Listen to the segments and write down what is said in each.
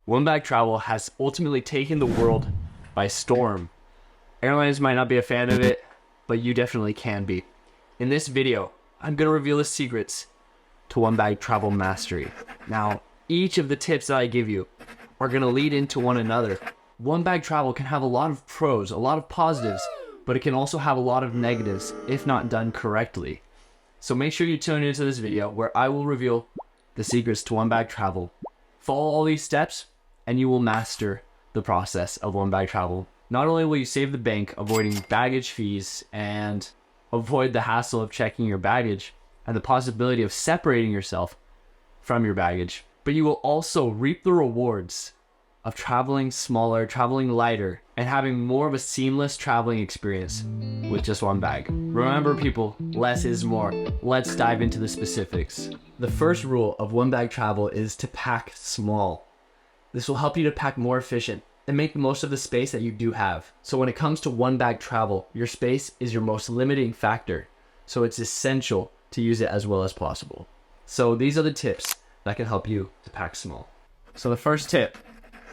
One bag travel has ultimately taken the world by storm. Airlines might not be a fan of it, but you definitely can be. In this video, I'm going to reveal the secrets to one bag travel mastery. Now, each of the tips that I give you are going to lead into one another. One bag travel can have a lot of pros, a lot of positives, but it can also have a lot of negatives if not done correctly. So make sure you tune into this video where I will reveal the secrets to one bag travel. Follow all these steps and you will master the process of one bag travel. Not only will you save the bank avoiding baggage fees and avoid the hassle of checking your baggage and the possibility of separating yourself from your baggage, but you will also reap the rewards of traveling smaller, traveling lighter, and having more of a seamless traveling experience with just one bag. Remember people, less is more. Let's dive into the specifics. The first rule of one bag travel is to pack small. This will help you to pack more efficient and make the most of the space that you do have. So when it comes to one bag travel, your space is your most limiting factor. So it's essential to use it as well as possible. So these are the tips that can help you to pack small. So the first tip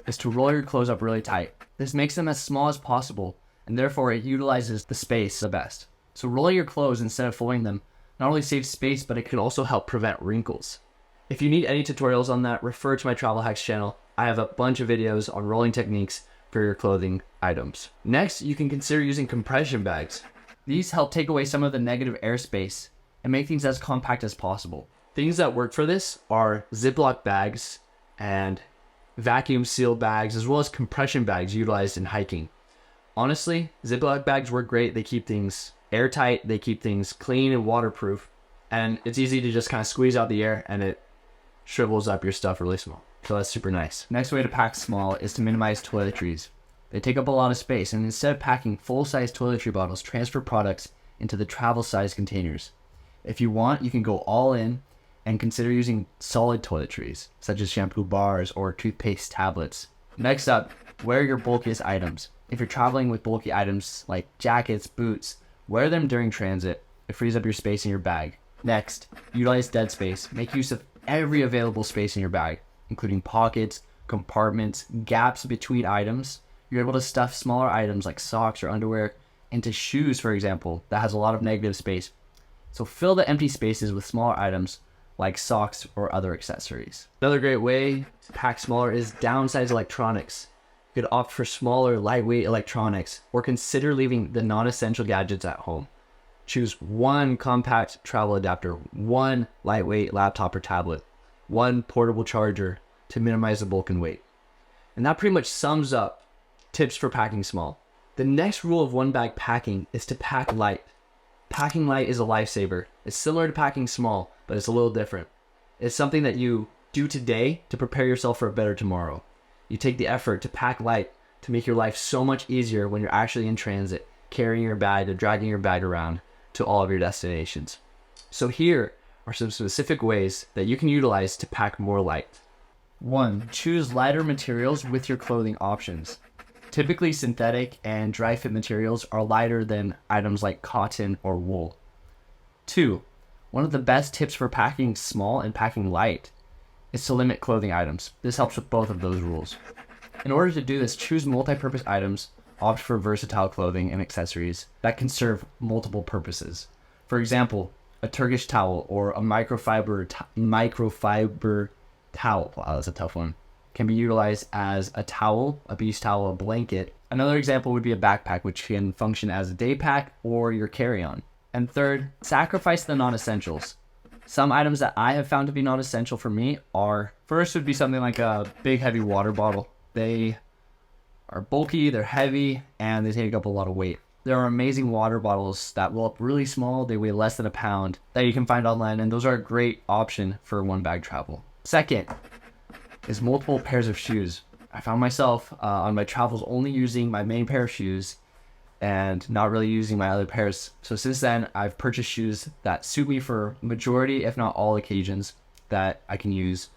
is to roll your clothes up really tight. This makes them as small as possible, and therefore it utilizes the space the best. So rolling your clothes instead of folding them not only saves space, but it can also help prevent wrinkles. If you need any tutorials on that, refer to my travel hacks channel. I have a bunch of videos on rolling techniques for your clothing items. Next, you can consider using compression bags. These help take away some of the negative airspace and make things as compact as possible. Things that work for this are Ziploc bags and vacuum sealed bags, as well as compression bags utilized in hiking. Honestly, Ziploc bags work great. They keep things airtight, they keep things clean and waterproof, and it's easy to just kind of squeeze out the air and it shrivels up your stuff really small. So that's super nice. Next way to pack small is to minimize toiletries. They take up a lot of space, and instead of packing full-size toiletry bottles, transfer products into the travel-size containers. If you want, you can go all in and consider using solid toiletries, such as shampoo bars or toothpaste tablets. Next up, wear your bulkiest items. If you're traveling with bulky items like jackets, boots, wear them during transit. It frees up your space in your bag. Next, utilize dead space. Make use of every available space in your bag, including pockets, compartments, gaps between items. You're able to stuff smaller items like socks or underwear into shoes, for example, that has a lot of negative space. So fill the empty spaces with smaller items like socks or other accessories. Another great way to pack smaller is downsize electronics. You could opt for smaller, lightweight electronics or consider leaving the non-essential gadgets at home. Choose one compact travel adapter, one lightweight laptop or tablet, one portable charger to minimize the bulk and weight. And that pretty much sums up tips for packing small. The next rule of one bag packing is to pack light. Packing light is a lifesaver. It's similar to packing small, but it's a little different. It's something that you do today to prepare yourself for a better tomorrow. You take the effort to pack light to make your life so much easier when you're actually in transit, carrying your bag or dragging your bag around to all of your destinations. So here are some specific ways that you can utilize to pack more light. 1. Choose lighter materials with your clothing options. Typically, synthetic and dry fit materials are lighter than items like cotton or wool. 2. One of the best tips for packing small and packing light is to limit clothing items. This helps with both of those rules. In order to do this, choose multi-purpose items, opt for versatile clothing and accessories that can serve multiple purposes. For example, a Turkish towel or a microfiber towel, wow, that's a tough one, can be utilized as a towel, a beach towel, a blanket. Another example would be a backpack, which can function as a day pack or your carry-on. And third, sacrifice the non-essentials. Some items that I have found to be non-essential for me are, first would be something like a big heavy water bottle. They are bulky, they're heavy, and they take up a lot of weight. There are amazing water bottles that roll up really small, they weigh less than a pound, that you can find online, and those are a great option for one bag travel. Second is multiple pairs of shoes. I found myself on my travels only using my main pair of shoes and not really using my other pairs. So since then, I've purchased shoes that suit me for majority, if not all occasions that I can use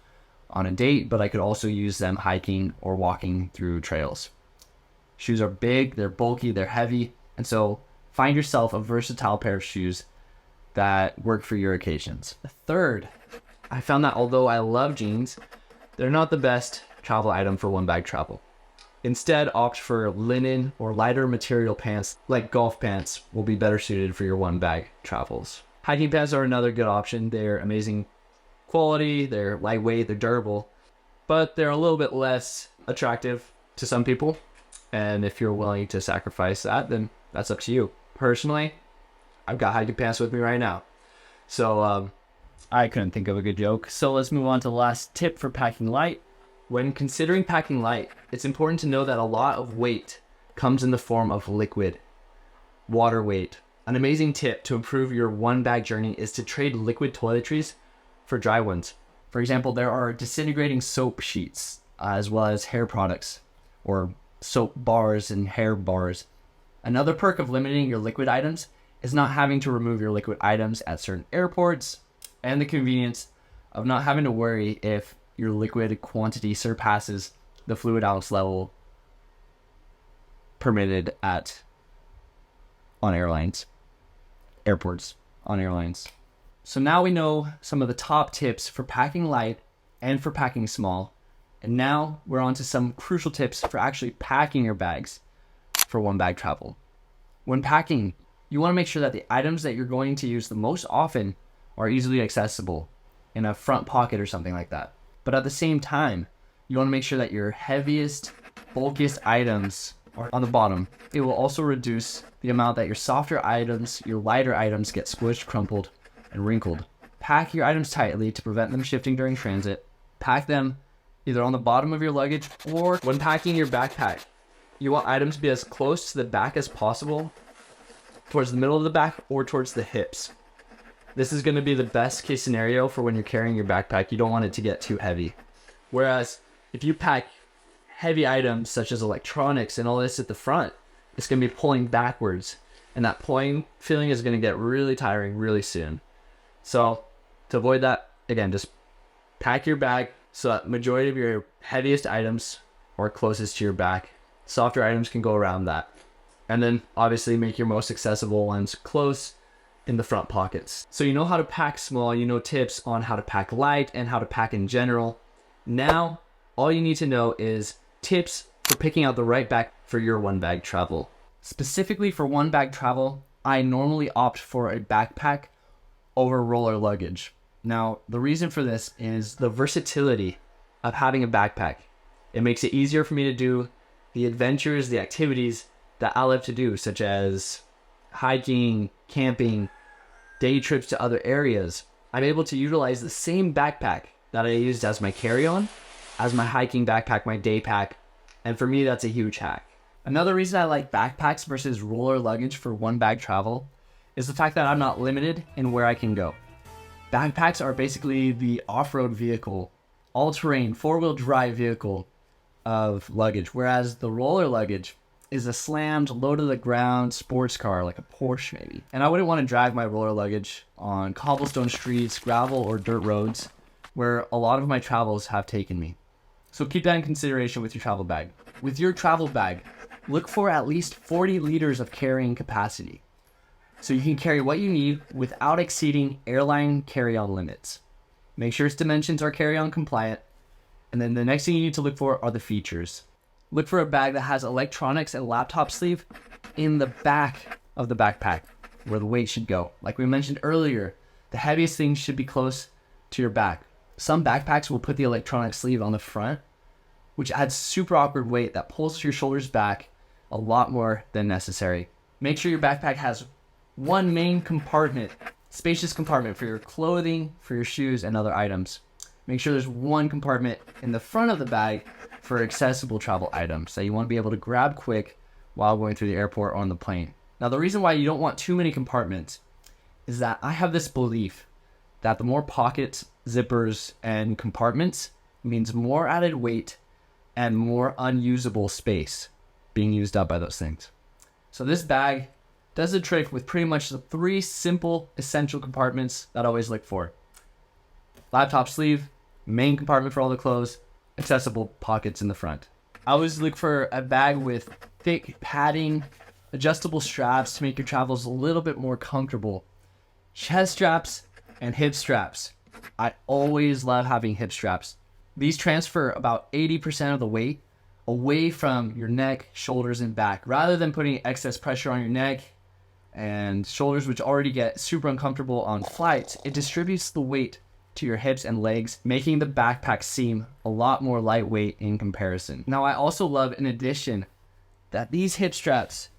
on a date, but I could also use them hiking or walking through trails. Shoes are big, they're bulky, they're heavy, and so find yourself a versatile pair of shoes that work for your occasions. The third, I found that although I love jeans, they're not the best travel item for one bag travel. Instead, opt for linen or lighter material pants like golf pants will be better suited for your one bag travels. Hiking pants are another good option. They're amazing quality, they're lightweight, they're durable, but they're a little bit less attractive to some people. And if you're willing to sacrifice that, then that's up to you. Personally, I've got hiking pants with me right now. So I couldn't think of a good joke. So let's move on to the last tip for packing light. When considering packing light, it's important to know that a lot of weight comes in the form of liquid, water weight. An amazing tip to improve your one bag journey is to trade liquid toiletries for dry ones. For example, there are disintegrating soap sheets as well as hair products or soap bars and hair bars. Another perk of limiting your liquid items is not having to remove your liquid items at certain airports and the convenience of not having to worry if your liquid quantity surpasses the fluid ounce level permitted on airports. So now we know some of the top tips for packing light and for packing small. And now we're on to some crucial tips for actually packing your bags for one bag travel. When packing, you want to make sure that the items that you're going to use the most often are easily accessible in a front pocket or something like that. But at the same time, you want to make sure that your heaviest, bulkiest items are on the bottom. It will also reduce the amount that your softer items, your lighter items get squished, crumpled, and wrinkled. Pack your items tightly to prevent them shifting during transit. Pack them either on the bottom of your luggage or when packing your backpack. You want items to be as close to the back as possible, towards the middle of the back or towards the hips. This is going to be the best case scenario for when you're carrying your backpack. You don't want it to get too heavy. Whereas if you pack heavy items such as electronics and all this at the front, it's going to be pulling backwards. And that pulling feeling is going to get really tiring really soon. So to avoid that, again, just pack your bag so that majority of your heaviest items are closest to your back. Softer items can go around that. And then obviously make your most accessible ones close in the front pockets. So you know how to pack small, you know tips on how to pack light and how to pack in general. Now, all you need to know is tips for picking out the right bag for your one bag travel. Specifically for one bag travel, I normally opt for a backpack over roller luggage. Now, the reason for this is the versatility of having a backpack. It makes it easier for me to do the adventures, the activities that I love to do, such as hiking, camping, day trips to other areas. I'm able to utilize the same backpack that I used as my carry-on, as my hiking backpack, my day pack, and for me, that's a huge hack. Another reason I like backpacks versus roller luggage for one bag travel is the fact that I'm not limited in where I can go. Backpacks are basically the off-road vehicle, all-terrain, four-wheel drive vehicle of luggage, whereas the roller luggage is a slammed, low-to-the-ground sports car, like a Porsche maybe. And I wouldn't want to drag my roller luggage on cobblestone streets, gravel, or dirt roads, where a lot of my travels have taken me. So keep that in consideration with your travel bag. With your travel bag, look for at least 40 liters of carrying capacity, so you can carry what you need without exceeding airline carry-on limits. Make sure its dimensions are carry-on compliant, and then the next thing you need to look for are the features. Look for a bag that has electronics and laptop sleeve in the back of the backpack, where the weight should go. Like we mentioned earlier, the heaviest thing should be close to your back. Some backpacks will put the electronic sleeve on the front, which adds super awkward weight that pulls your shoulders back a lot more than necessary. Make sure your backpack has one main compartment, spacious compartment for your clothing, for your shoes, and other items. Make sure there's one compartment in the front of the bag for accessible travel items that you want to be able to grab quick while going through the airport or on the plane. Now, the reason why you don't want too many compartments is that I have this belief that the more pockets, zippers, and compartments means more added weight and more unusable space being used up by those things. So this bag does the trick with pretty much the 3 simple essential compartments that I always look for. Laptop sleeve, main compartment for all the clothes, accessible pockets in the front. I always look for a bag with thick padding, adjustable straps to make your travels a little bit more comfortable. Chest straps and hip straps. I always love having hip straps. These transfer about 80% of the weight away from your neck, shoulders, and back. Rather than putting excess pressure on your neck and shoulders, which already get super uncomfortable on flights, it distributes the weight to your hips and legs, making the backpack seem a lot more lightweight in comparison. Now, I also love, in addition, that these hip straps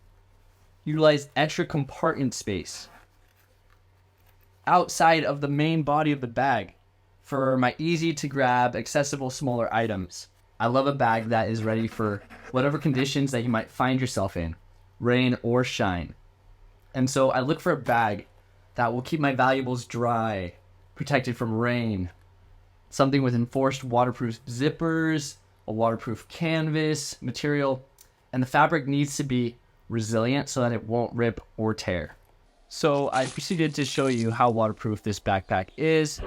utilize extra compartment space outside of the main body of the bag for my easy to grab, accessible, smaller items. I love a bag that is ready for whatever conditions that you might find yourself in, rain or shine. And so I look for a bag that will keep my valuables dry, protected from rain, something with enforced waterproof zippers, a waterproof canvas material, and the fabric needs to be resilient so that it won't rip or tear. So I proceeded to show you how waterproof this backpack is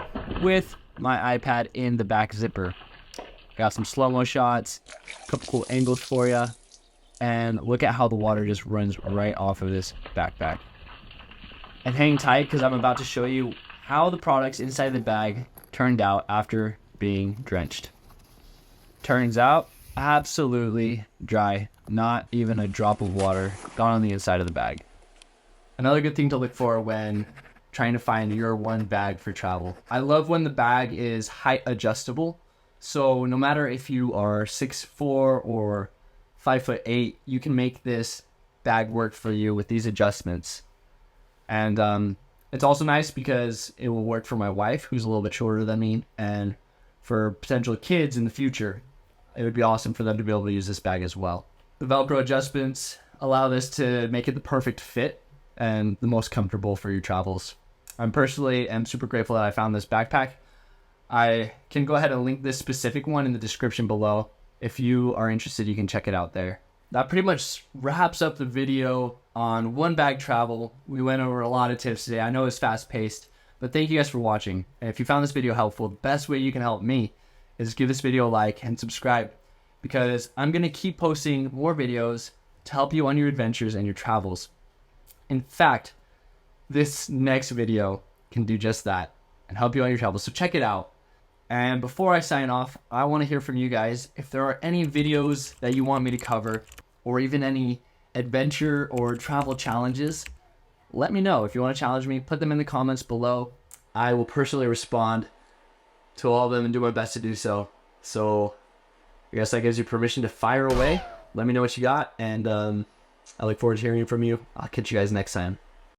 with my iPad in the back zipper. Got some slow-mo shots, a couple cool angles for you, and look at how the water just runs right off of this backpack. And hang tight because I'm about to show you how the products inside the bag turned out after being drenched. Turns out, absolutely dry. Not even a drop of water got on the inside of the bag. Another good thing to look for when trying to find your one bag for travel. I love when the bag is height adjustable. So no matter if you are 6'4" or 5'8", you can make this bag work for you with these adjustments. And it's also nice because it will work for my wife, who's a little bit shorter than me, and for potential kids in the future. It would be awesome for them to be able to use this bag as well. The Velcro adjustments allow this to make it the perfect fit and the most comfortable for your travels. I personally am super grateful that I found this backpack. I can go ahead and link this specific one in the description below. If you are interested, you can check it out there. That pretty much wraps up the video on one bag travel. We went over a lot of tips today. I know it's fast paced, but thank you guys for watching. And if you found this video helpful, the best way you can help me is give this video a like and subscribe, because I'm going to keep posting more videos to help you on your adventures and your travels. In fact, this next video can do just that and help you on your travels. So check it out. And before I sign off, I want to hear from you guys. If there are any videos that you want me to cover, or even any adventure or travel challenges, let me know. If you want to challenge me, put them in the comments below. I will personally respond to all of them and do my best to do so. So I guess that gives you permission to fire away. Let me know what you got, and I look forward to hearing from you. I'll catch you guys next time.